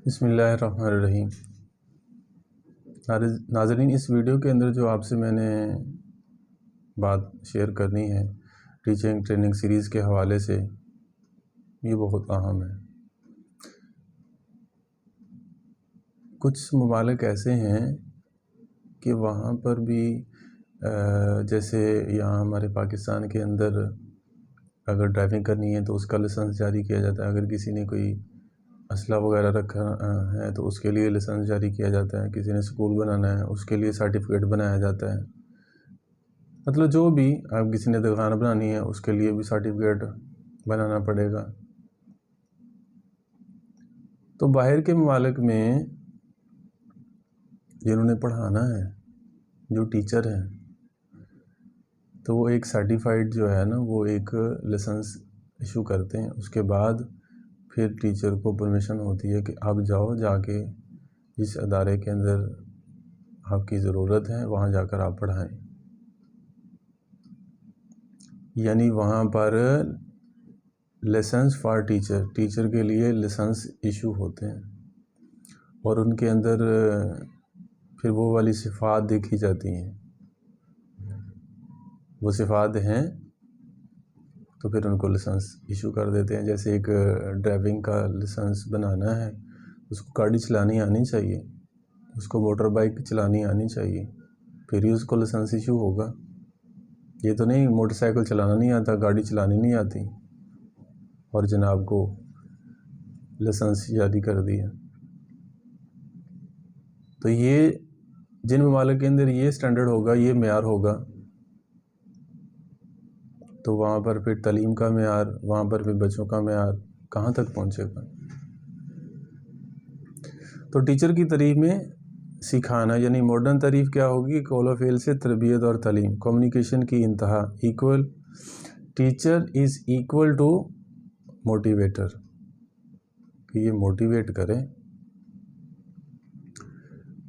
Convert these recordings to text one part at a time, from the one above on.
بسم اللہ الرحمن الرحیم۔ ناظرین، اس ویڈیو کے اندر جو آپ سے میں نے بات شیئر کرنی ہے ٹیچنگ ٹریننگ سیریز کے حوالے سے، یہ بہت اہم ہے۔ کچھ ممالک ایسے ہیں کہ وہاں پر بھی جیسے یہاں ہمارے پاکستان کے اندر اگر ڈرائیونگ کرنی ہے تو اس کا لائسنس جاری کیا جاتا ہے، اگر کسی نے کوئی اسلحہ وغیرہ رکھا ہے تو اس کے لیے لائسنس جاری کیا جاتا ہے، کسی نے اسکول بنانا ہے اس کے لیے سرٹیفکیٹ بنایا جاتا ہے، مطلب جو بھی اب کسی نے دکان بنانی ہے اس کے لیے بھی سرٹیفکیٹ بنانا پڑے گا۔ تو باہر کے ممالک میں جنہوں نے پڑھانا ہے، جو ٹیچر ہیں، تو وہ ایک سرٹیفائیڈ جو ہے نا وہ ایک لائسنس ایشو کرتے ہیں، اس کے بعد پھر ٹیچر کو پرمیشن ہوتی ہے کہ آپ جاؤ، جا کے جس ادارے کے اندر آپ کی ضرورت ہے وہاں جا کر آپ پڑھائیں، یعنی وہاں پر لائسنس فار ٹیچر کے لیے لائسنس ایشو ہوتے ہیں، اور ان کے اندر پھر وہ والی صفات دیکھی جاتی ہیں، وہ صفات ہیں تو پھر ان کو لائسنس ایشو کر دیتے ہیں۔ جیسے ایک ڈرائیونگ کا لائسنس بنانا ہے، اس کو گاڑی چلانی آنی چاہیے، اس کو موٹر بائک چلانی آنی چاہیے، پھر ہی اس کو لائسنس ایشو ہوگا۔ یہ تو نہیں موٹر سائیکل چلانا نہیں آتا، گاڑی چلانی نہیں آتی اور جناب کو لائسنس جاری کر دیا۔ تو یہ جن ممالک کے اندر یہ سٹینڈرڈ ہوگا، یہ معیار ہوگا، تو وہاں پر پھر تعلیم کا معیار، وہاں پر پھر بچوں کا معیار کہاں تک پہنچے گا۔ تو ٹیچر کی تعریف میں سکھانا، یعنی ماڈرن تعریف کیا ہوگی؟ قول و فعل سے تربیت اور تعلیم، کمیونیکیشن کی انتہا، equal teacher is equal to motivator, کہ یہ موٹیویٹ کریں،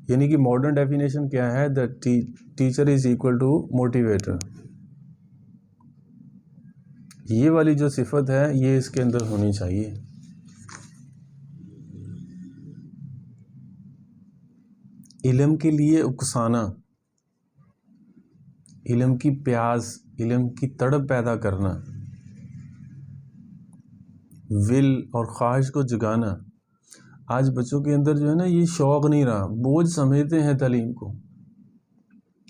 یعنی کہ ماڈرن ڈیفینیشن کیا ہے؟ The teacher is equal to motivator. یہ والی جو صفت ہے یہ اس کے اندر ہونی چاہیے۔ علم کے لیے اکسانا، علم کی پیاس، علم کی تڑپ پیدا کرنا، ول اور خواہش کو جگانا۔ آج بچوں کے اندر جو ہے نا یہ شوق نہیں رہا، بوجھ سمجھتے ہیں تعلیم کو،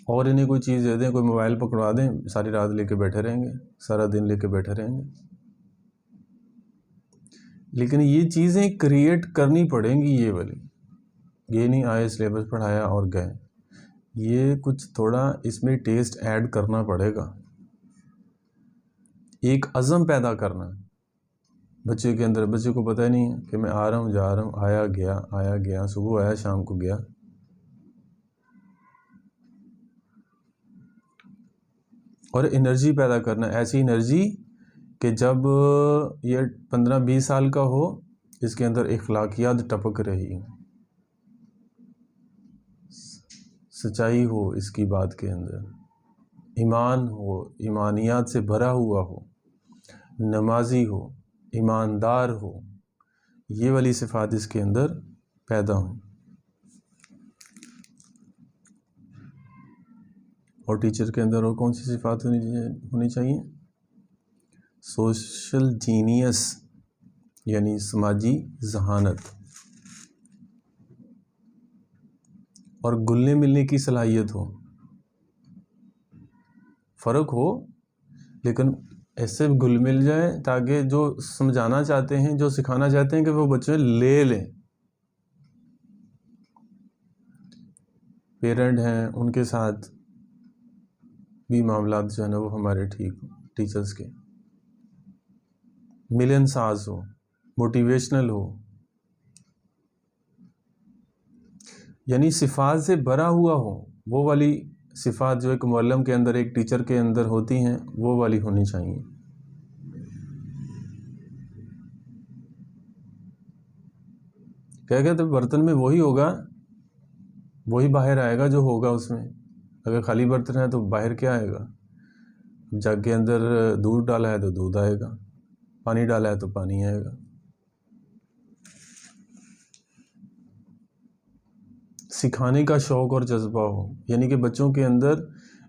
اور انہیں کوئی چیز دے دیں، کوئی موبائل پکڑوا دیں، ساری رات لے کے بیٹھے رہیں گے، سارا دن لے کے بیٹھے رہیں گے۔ لیکن یہ چیزیں کریٹ کرنی پڑیں گی، یہ والی، یہ نہیں آئے سلیبس پڑھایا اور گئے، یہ کچھ تھوڑا اس میں ٹیسٹ ایڈ کرنا پڑے گا، ایک عزم پیدا کرنا بچے کے اندر۔ بچے کو پتہ ہی نہیں ہے کہ میں آ رہا ہوں، جا رہا ہوں، آیا گیا، صبح آیا شام کو گیا۔ اور انرجی پیدا کرنا، ایسی انرجی کہ جب یہ 15-20 سال کا ہو اس کے اندر اخلاقیات ٹپک رہی ہوں، سچائی ہو اس کی بات کے اندر، ایمان ہو، ایمانیات سے بھرا ہوا ہو، نمازی ہو، ایماندار ہو، یہ والی صفات اس کے اندر پیدا ہوں۔ اور ٹیچر کے اندر اور کون سی صفات ہونی چاہیے؟ سوشل جینیس، یعنی سماجی ذہانت، اور گلنے ملنے کی صلاحیت ہو۔ فرق ہو لیکن ایسے گل مل جائے تاکہ جو سمجھانا چاہتے ہیں، جو سکھانا چاہتے ہیں کہ وہ بچے لے لیں۔ پیرنٹ ہیں ان کے ساتھ بھی معاملات جو ہے نا وہ ہمارے ٹھیک ہوں، ٹیچرز کے ملن ساز ہو، موٹیویشنل ہو، یعنی صفات سے بھرا ہوا ہو۔ وہ والی صفات جو ایک معلم کے اندر، ایک ٹیچر کے اندر ہوتی ہیں، وہ والی ہونی چاہیے۔ کیا کہتے ہیں برتن میں وہی ہوگا، وہی باہر آئے گا جو ہوگا اس میں۔ اگر خالی برتن ہے تو باہر کیا آئے گا؟ جگ کے اندر دودھ ڈالا ہے تو دودھ آئے گا، پانی ڈالا ہے تو پانی آئے گا۔ سکھانے کا شوق اور جذبہ ہو، یعنی کہ بچوں کے اندر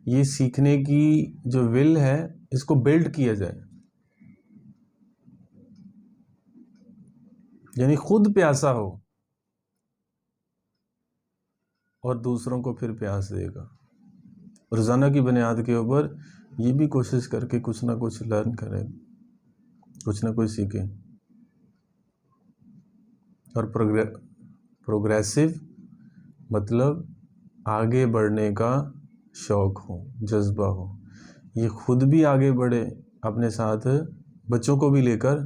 یہ سیکھنے کی جو ول ہے اس کو بلڈ کیا جائے، یعنی خود پیاسا ہو اور دوسروں کو پھر پیاس دے گا۔ روزانہ کی بنیاد کے اوپر یہ بھی کوشش کر کے کچھ نہ کچھ لرن کرے، کچھ نہ کچھ سیکھے، اور پروگریسو مطلب آگے بڑھنے کا شوق ہو، جذبہ ہو، یہ خود بھی آگے بڑھے، اپنے ساتھ بچوں کو بھی لے کر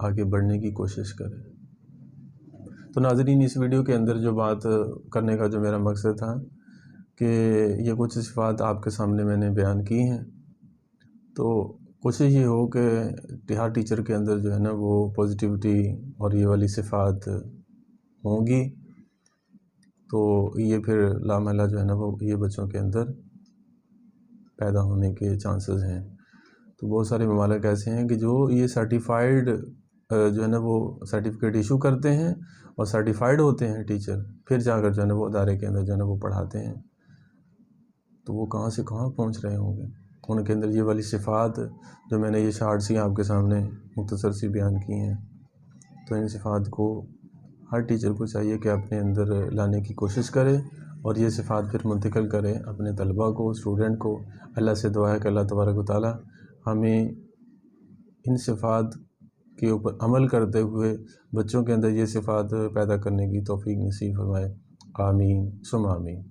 آگے بڑھنے کی کوشش کرے۔ تو ناظرین، اس ویڈیو کے اندر جو بات کرنے کا جو میرا مقصد تھا کہ یہ کچھ صفات آپ کے سامنے میں نے بیان کی ہیں، تو کوشش یہ ہو کہ ہر ٹیچر کے اندر جو ہے نا وہ پازیٹیوٹی اور یہ والی صفات ہوں گی، تو یہ پھر لامحالہ جو ہے نا وہ یہ بچوں کے اندر پیدا ہونے کے چانسز ہیں۔ تو بہت سارے ممالک ایسے ہیں کہ جو یہ سرٹیفائیڈ جو ہے نا وہ سرٹیفکیٹ ایشو کرتے ہیں اور سرٹیفائیڈ ہوتے ہیں ٹیچر، پھر جا کر جو ہے نا وہ ادارے کے اندر جو ہے نا وہ پڑھاتے ہیں، تو وہ کہاں سے کہاں پہنچ رہے ہوں گے۔ ان کے اندر یہ والی صفات جو میں نے یہ شارٹس ہی آپ کے سامنے مختصر سی بیان کی ہیں، تو ان صفات کو ہر ٹیچر کو چاہیے کہ اپنے اندر لانے کی کوشش کرے اور یہ صفات پھر منتقل کرے اپنے طلباء کو، اسٹوڈنٹ کو۔ اللہ سے دعا ہے کہ اللہ تبارک و تعالی ہمیں ان صفات کے اوپر عمل کرتے ہوئے بچوں کے اندر یہ صفات پیدا کرنے کی توفیق نصیب فرمائے۔ آمین ثم آمین۔